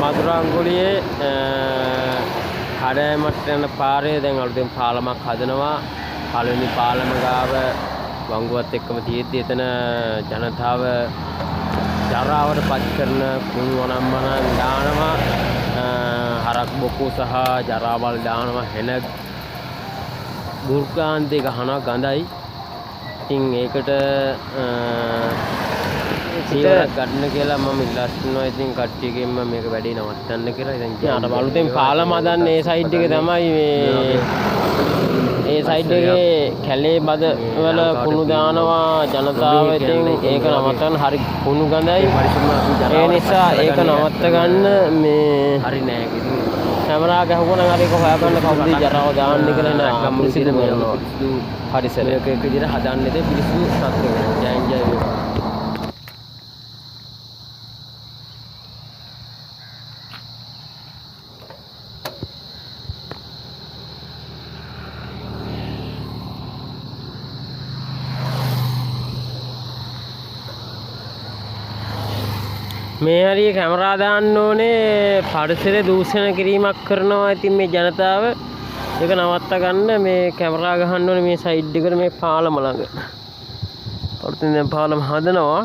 මදුරංගොලියේ කඩෑමට යන පාරේ දැන් අලුතෙන් පාලමක් හදනවා. පළවෙනි පාලම ගාව වංගුවත් එක්කම තියෙද්දි එතන ජනතාව ජරාවට පත් කරන කුණු වනම්මනන් දානවා. හරක් බොකු සහ ජරාවල් දානවා. හෙන දුර්ගාන්තේ ගහනවා ගඳයි. ඉතින් ඒකට සීවරක් ගන්න කියලා මම ඉල්ලා සිටිනවා. ඉතින් කට්ටියගෙන්ම මේක වැඩි නවත්තන්න කියලා. ඉතින් අර අලුතෙන් පාලම හදන්න ඒ සයිඩ් එකේ තමයි මේ ඒ සයිඩ් එකේ කැලේ බද වල කුණු දානවා ජනතාව. ඉතින් ඒක නවත්තන්න හරි කුණු ගඳයි. ඒ නිසා ඒක නවත්ත ගන්න මේ හරි නෑ කිසි කැමරා ගහුවනම් හරි ඒක හොයාගන්න කවුද ජරාව දාන්නේ කියලා නෑ. ගම්පිරිසිදු කරනවා. පරිසරයක එක විදිහට හදන්නේද පිරිසිදු සත්ත්වයක්. ජයන් ජය වේවා. මේ හරිය කැමරා දාන්න ඕනේ පරිසරය දූෂණය කිරීමක් කරනවා. ඉතින් මේ ජනතාව ඒක නවත්ත ගන්න මේ කැමරා ගහන්න ඕනේ මේ සයිඩ් එකට මේ පාලම ළඟ. අලුතින් දැන් පාලම හදනවා.